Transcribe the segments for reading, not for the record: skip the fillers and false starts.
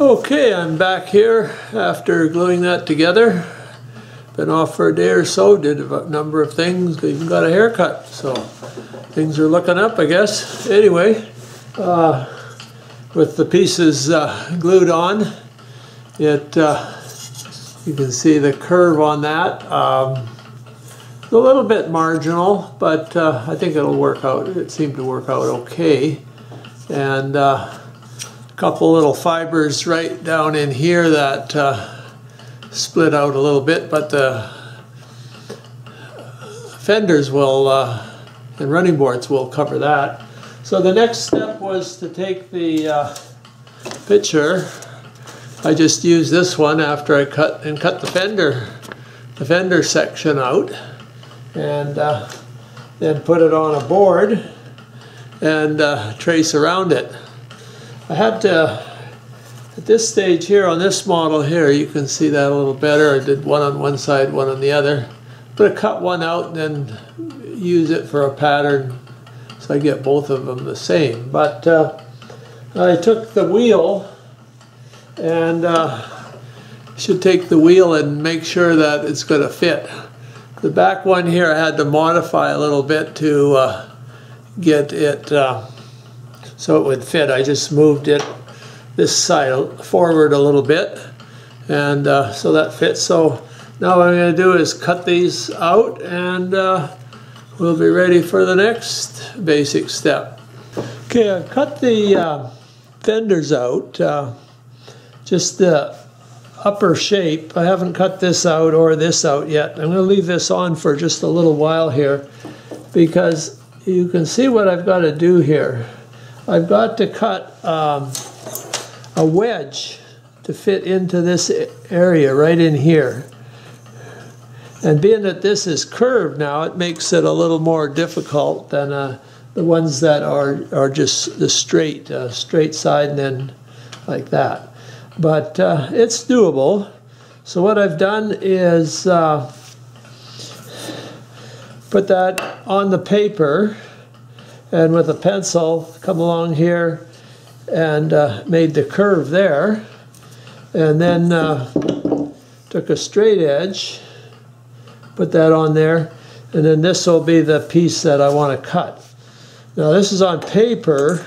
Okay, I'm back here after gluing that together. Been off for a day or so, did a number of things, even got a haircut, so things are looking up, I guess. Anyway, with the pieces glued on, it you can see the curve on that. It's a little bit marginal, but I think it'll work out. It seemed to work out okay. And couple little fibers right down in here that split out a little bit, but the fenders will and running boards will cover that. So the next step was to take the picture. I just used this one after I cut the fender section out, and then put it on a board and trace around it. I had to, at this stage here, on this model here, you can see that a little better. I did one on one side, one on the other. But I cut one out and then use it for a pattern so I get both of them the same. But I took the wheel and should take the wheel and make sure that it's going to fit. The back one here I had to modify a little bit to get it so it would fit. I just moved it this side forward a little bit, and so that fits. So now what I'm going to do is cut these out, and we'll be ready for the next basic step. Okay, I've cut the fenders out, just the upper shape. I haven't cut this out or this out yet. I'm going to leave this on for just a little while here, because you can see what I've got to do here. I've got to cut a wedge to fit into this area right in here. And being that this is curved now, it makes it a little more difficult than the ones that are just the straight side and then like that. But it's doable. So what I've done is put that on the paper, and with a pencil come along here and made the curve there, and then took a straight edge, put that on there, and then this will be the piece that I want to cut. Now this is on paper,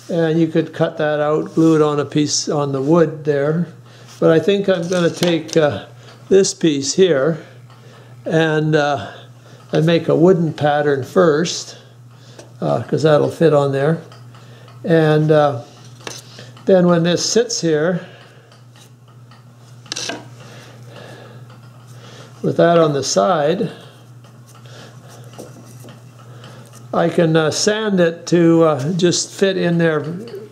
and you could cut that out, glue it on a piece on the wood there, but I think I'm going to take this piece here and make a wooden pattern first, because that'll fit on there. And then when this sits here, with that on the side, I can sand it to just fit in there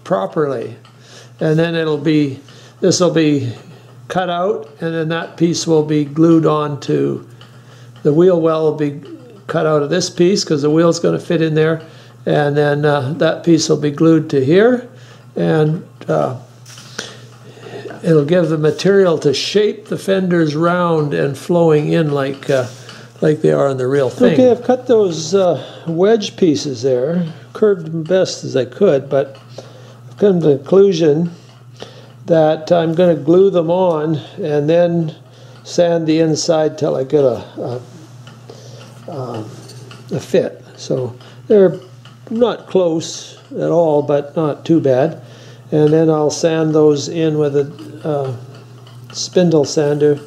properly. And then this will be cut out, and then that piece will be glued onto the wheel well. Will be cut out of this piece because the wheel's going to fit in there, and then that piece will be glued to here, and it'll give the material to shape the fenders round and flowing in like they are on the real thing. Okay, I've cut those wedge pieces there, curved them best as I could, but I've come to the conclusion that I'm going to glue them on and then sand the inside till I get a fit. So they're not close at all, but not too bad. And then I'll sand those in with a spindle sander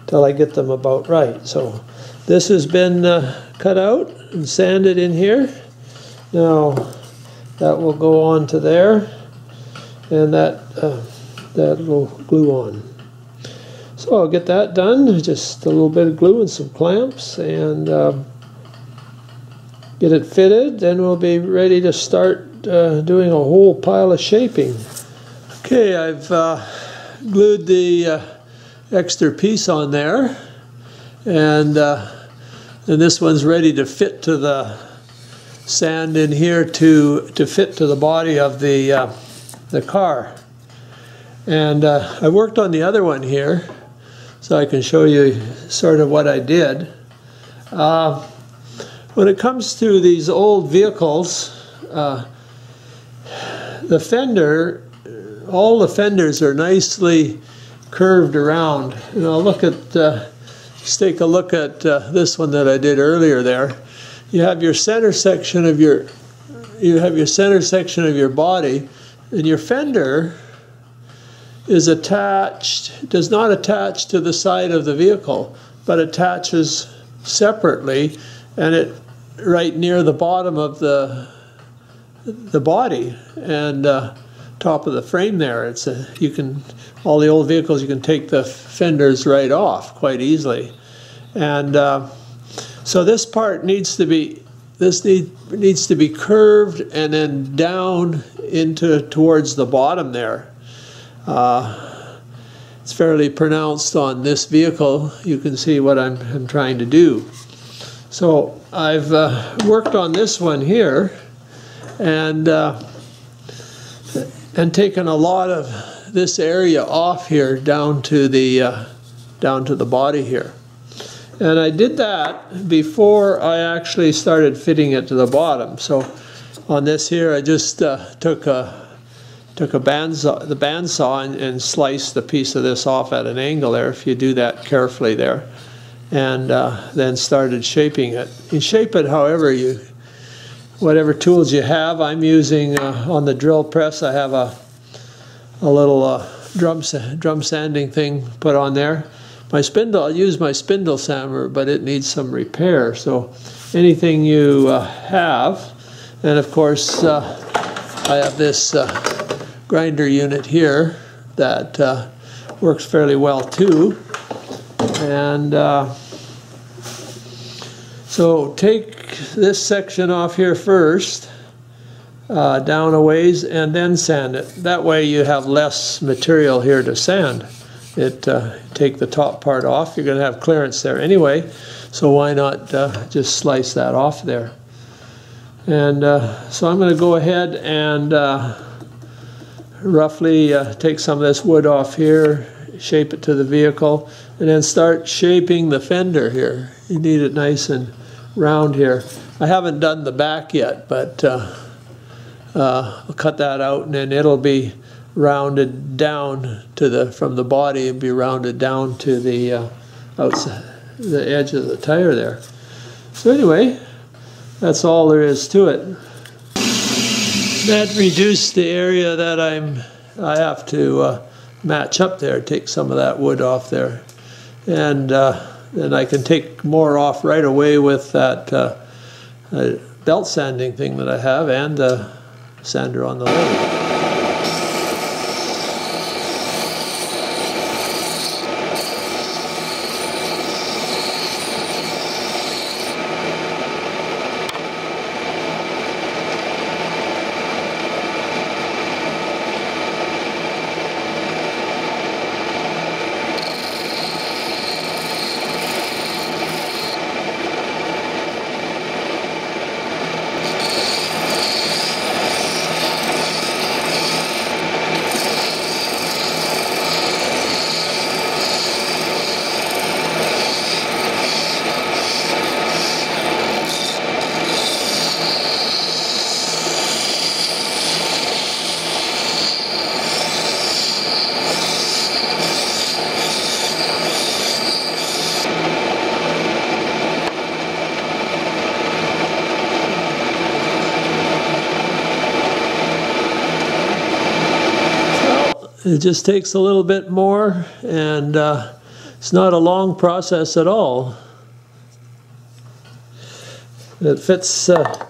till I get them about right. So this has been cut out and sanded in here. Now that will go on to there, and that will glue on. So I'll get that done, just a little bit of glue and some clamps, and get it fitted. Then we'll be ready to start doing a whole pile of shaping. Okay, I've glued the extra piece on there, and this one's ready to fit to the sand in here to fit to the body of the car. And I worked on the other one here, so I can show you sort of what I did. When it comes to these old vehicles, the fender all the fenders are nicely curved around. And I'll look at, let's take a look at this one that I did earlier there. You have your center section of your body, and your fender is attached, does not attach to the side of the vehicle, but attaches separately, and it right near the bottom of the body and top of the frame there. It's you can, all the old vehicles, you can take the fenders right off quite easily, and so this part needs to be curved and then down towards the bottom there. It's fairly pronounced on this vehicle. You can see what I'm trying to do. So I've worked on this one here and taken a lot of this area off here down to the body here. And I did that before I actually started fitting it to the bottom. So on this here, I just took the bandsaw and sliced a piece of this off at an angle there, if you do that carefully there, and then started shaping it. You shape it however whatever tools you have. I'm using on the drill press, I have a little drum sanding thing put on there. My spindle, I'll use my spindle sander, but it needs some repair. So anything you have, and of course I have this grinder unit here that works fairly well too. And so take this section off here first, down a ways, and then sand it. That way you have less material here to sand. Take the top part off. You're going to have clearance there anyway, so why not just slice that off there. And so I'm going to go ahead and roughly take some of this wood off here, shape it to the vehicle, and then start shaping the fender here. You need it nice and round here. I haven't done the back yet, but I'll cut that out, and then it'll be rounded down to from the body, and be rounded down to the outside, the edge of the tire there. So anyway, that's all there is to it. That reduced the area that I have to match up there. Take some of that wood off there, and then I can take more off right away with that belt sanding thing that I have, and the sander on the lathe. It just takes a little bit more, and it's not a long process at all. It fits, that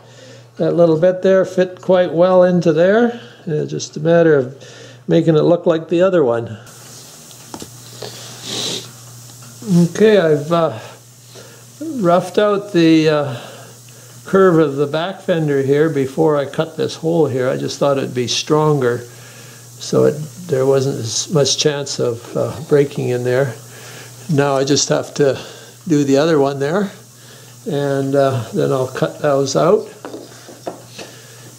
little bit there fit quite well into there. It's just a matter of making it look like the other one. Okay, I've roughed out the curve of the back fender here before I cut this hole here. I just thought it'd be stronger, so there wasn't as much chance of breaking in there. Now I just have to do the other one there, and then I'll cut those out.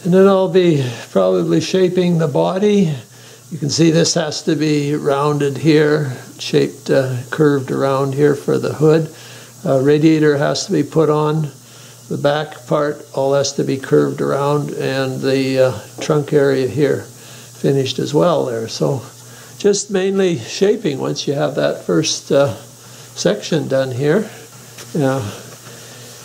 And then I'll be probably shaping the body. You can see this has to be rounded here, shaped, curved around here for the hood. Radiator has to be put on. The back part all has to be curved around, and the trunk area here. finished as well there. So just mainly shaping once you have that first section done here.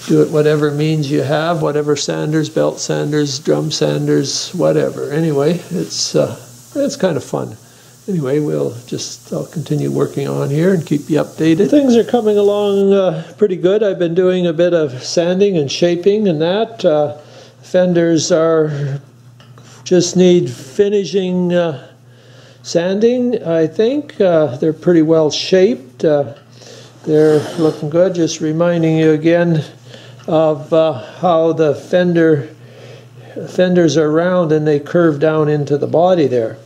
Do it whatever means you have, whatever sanders, belt sanders, drum sanders, whatever. Anyway, it's kind of fun. Anyway, I'll continue working on here and keep you updated. Things are coming along pretty good. I've been doing a bit of sanding and shaping and that. Fenders just need finishing sanding, I think. They're pretty well shaped. They're looking good. Just reminding you again of how the fenders are round and they curve down into the body there.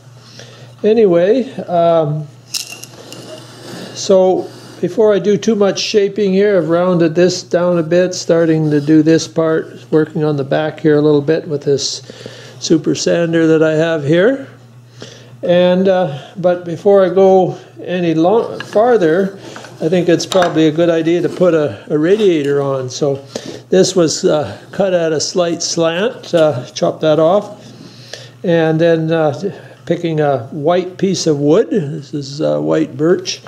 Anyway, so before I do too much shaping here, I've rounded this down a bit, starting to do this part, working on the back here a little bit with this super sander that I have here. And but before I go any farther, I think it's probably a good idea to put a radiator on. So this was cut at a slight slant, chop that off, and then picking a white piece of wood. This is white birch,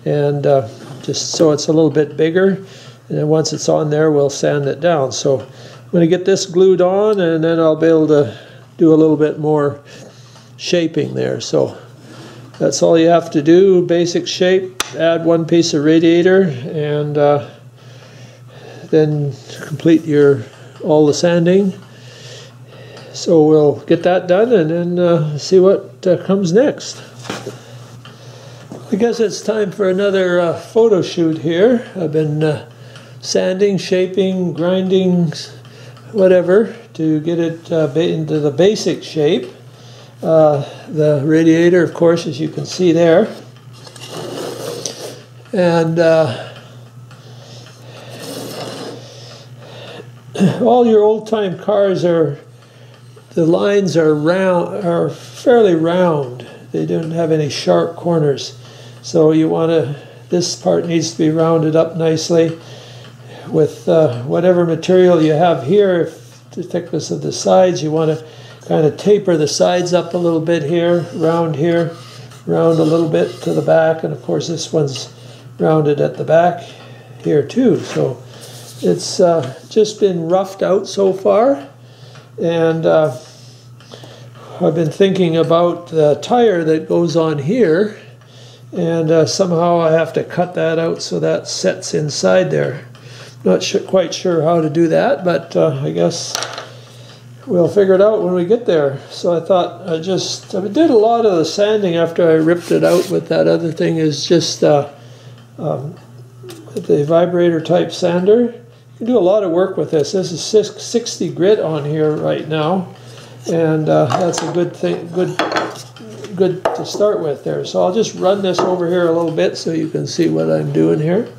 and just so it's a little bit bigger. And then once it's on there, we'll sand it down. So I'm going to get this glued on, and then I'll be able to do a little bit more shaping there. So that's all you have to do, basic shape. Add one piece of radiator, and then complete all the sanding. So we'll get that done and then see what comes next. I guess it's time for another photo shoot here. I've been sanding, shaping, grinding, whatever, to get it into the basic shape. The radiator, of course, as you can see there. And all your old-time cars the lines are fairly round. They don't have any sharp corners. So this part needs to be rounded up nicely with whatever material you have here. If the thickness of the sides, you want to kind of taper the sides up a little bit here, round a little bit to the back, and of course this one's rounded at the back here too. So it's just been roughed out so far, and I've been thinking about the tire that goes on here, and somehow I have to cut that out so that sets inside there. Not quite sure how to do that, but I guess we'll figure it out when we get there. So I thought I did a lot of the sanding after I ripped it out with that other thing, is just the vibrator type sander. You can do a lot of work with this. This is 60 grit on here right now, and that's a good thing, good to start with there. So I'll just run this over here a little bit so you can see what I'm doing here.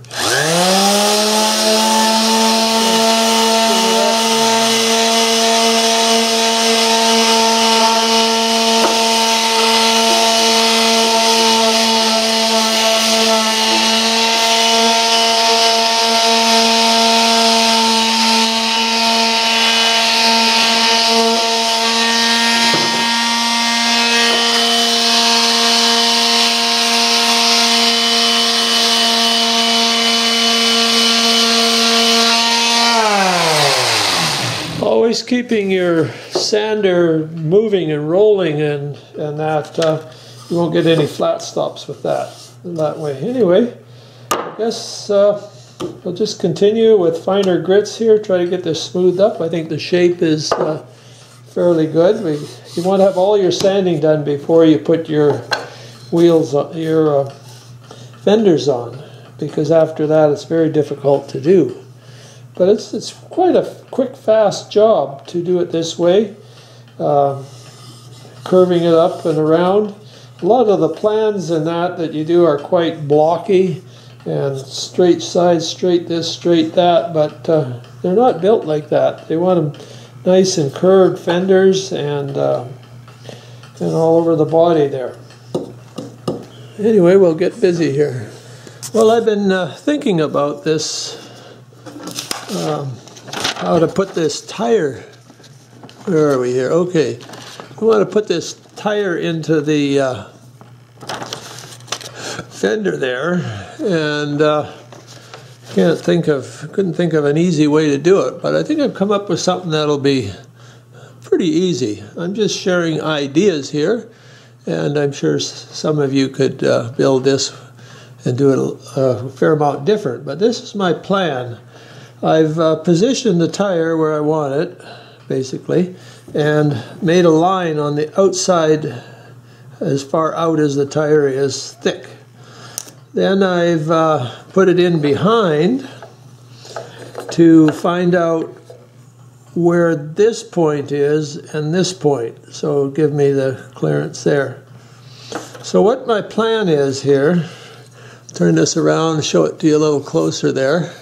Always keeping your sander moving and rolling, and that you won't get any flat stops with that way. Anyway, I guess we'll just continue with finer grits here, try to get this smoothed up. I think the shape is fairly good. You want to have all your sanding done before you put your wheels on, your fenders on, because after that it's very difficult to do. But it's quite a quick, fast job to do it this way, curving it up and around. A lot of the plans in that you do are quite blocky and straight sides, straight this, straight that, but they're not built like that. They want them nice and curved fenders and all over the body there. Anyway, we'll get busy here. Well, I've been thinking about this. How to put this tire, where are we here? Okay, want to put this tire into the fender there, and couldn't think of an easy way to do it, but I think I've come up with something that'll be pretty easy. I'm just sharing ideas here, and I'm sure some of you could build this and do it a fair amount different, but this is my plan. I've positioned the tire where I want it, basically, and made a line on the outside as far out as the tire is thick. Then I've put it in behind to find out where this point is and this point, so it'll give me the clearance there. So what my plan is here, turn this around, show it to you a little closer there,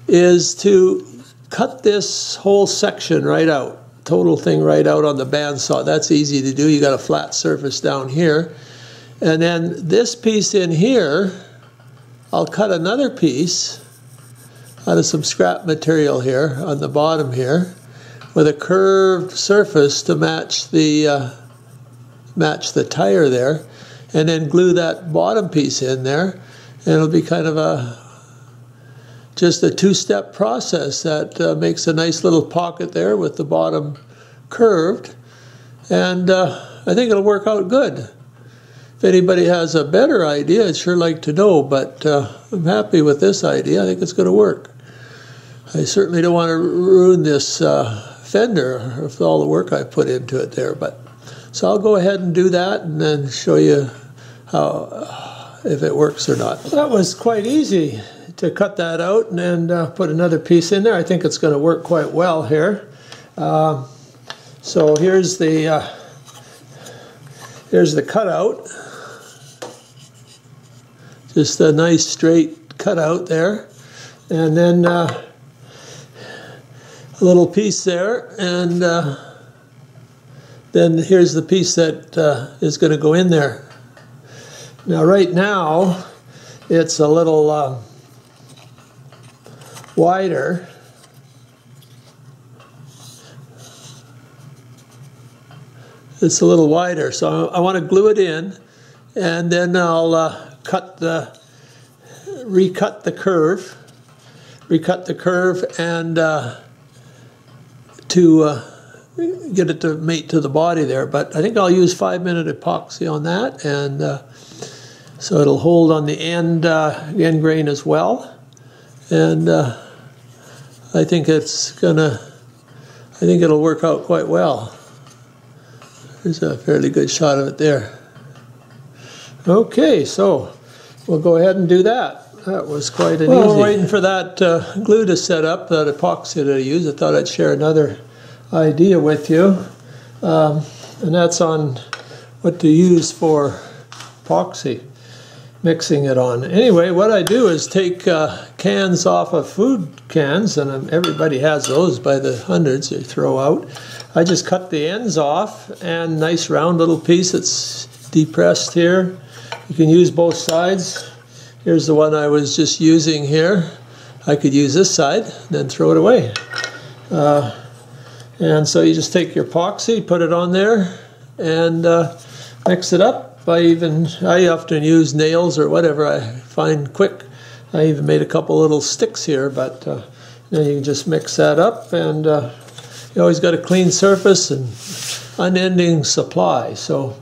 is to cut this whole section right out, total thing right out on the bandsaw. That's easy to do. You got a flat surface down here. And then this piece in here, I'll cut another piece out of some scrap material here on the bottom here with a curved surface to match the tire there, and then glue that bottom piece in there, and it'll be kind of just a two-step process that makes a nice little pocket there with the bottom curved, and I think it'll work out good. If anybody has a better idea, I'd sure like to know, but I'm happy with this idea. I think it's going to work. I certainly don't want to ruin this fender with all the work I put into it there, so I'll go ahead and do that and then show you how if it works or not. That was quite easy to cut that out and put another piece in there. I think it's going to work quite well here. So here's the cutout. Just a nice straight cutout there, and then a little piece there, and then here's the piece that is going to go in there. Now right now it's a little wider. It's a little wider, so I want to glue it in, and then I'll recut the curve, and to get it to mate to the body there. But I think I'll use 5-minute epoxy on that, and so it'll hold on the end grain as well. And I think it'll work out quite well. There's a fairly good shot of it there. Okay, so we'll go ahead and do that. That was quite an easy. While we're waiting for that glue to set up, that epoxy that I use, I thought I'd share another idea with you. And that's on what to use for epoxy, mixing it on. Anyway, what I do is take cans off of food cans, and everybody has those by the hundreds they throw out. I just cut the ends off, and nice round little piece that's depressed here. You can use both sides. Here's the one I was just using here. I could use this side, then throw it away. And so you just take your epoxy, put it on there, and mix it up. I often use nails or whatever I find quick. I even made a couple little sticks here, but then you can just mix that up, and you always got a clean surface and unending supply. So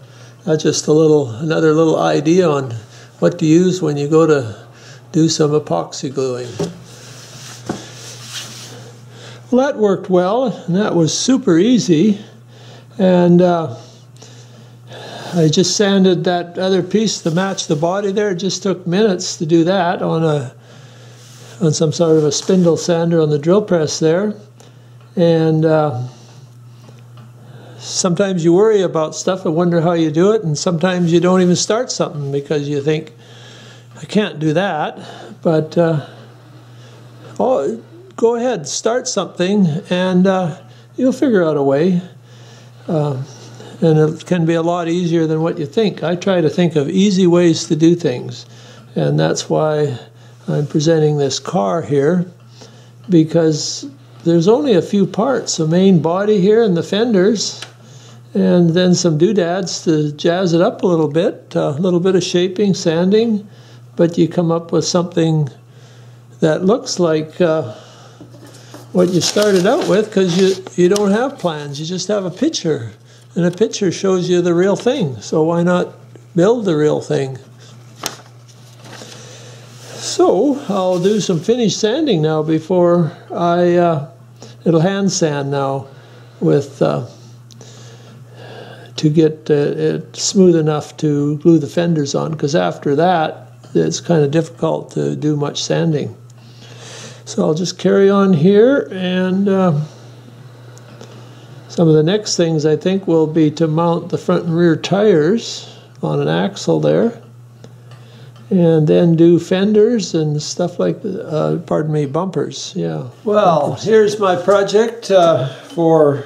that's just another little idea on what to use when you go to do some epoxy gluing. Well, that worked well, and that was super easy. And I just sanded that other piece to match the body there. It just took minutes to do that on some sort of a spindle sander on the drill press there. And sometimes you worry about stuff and wonder how you do it, and sometimes you don't even start something because you think, I can't do that. But go ahead, start something, and you'll figure out a way. And it can be a lot easier than what you think. I try to think of easy ways to do things, and that's why I'm presenting this car here, because there's only a few parts, the main body here and the fenders, and then some doodads to jazz it up a little bit of shaping, sanding, but you come up with something that looks like what you started out with, because you don't have plans, you just have a picture, and a picture shows you the real thing, so why not build the real thing? So I'll do some finish sanding now before it'll hand sand now with to get it smooth enough to glue the fenders on, because after that it's kind of difficult to do much sanding. So I'll just carry on here, and some of the next things I think will be to mount the front and rear tires on an axle there, and then do fenders and stuff like bumpers, yeah. Well, here's my project for,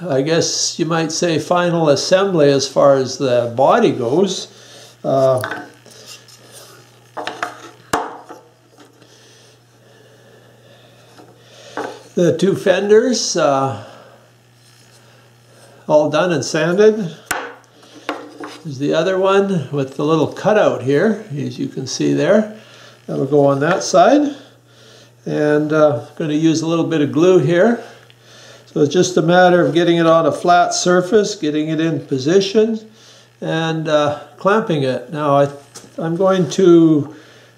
I guess you might say, final assembly as far as the body goes. The two fenders all done and sanded. There's the other one with the little cutout here, as you can see there. That'll go on that side. And going to use a little bit of glue here. So it's just a matter of getting it on a flat surface, getting it in position, and clamping it. Now I'm going to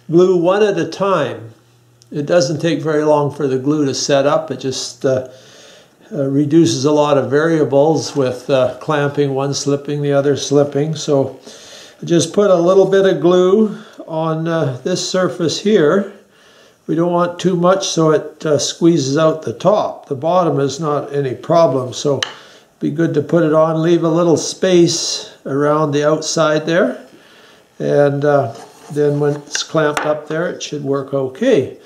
glue one at a time. It doesn't take very long for the glue to set up. It just reduces a lot of variables with clamping, one slipping, the other slipping. So I just put a little bit of glue on this surface here. We don't want too much so it squeezes out the top. The bottom is not any problem, so it'd be good to put it on, leave a little space around the outside there, and then when it's clamped up there it should work okay.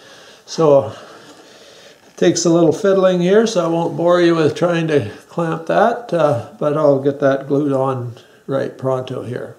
So it takes a little fiddling here, so I won't bore you with trying to clamp that, but I'll get that glued on right pronto here.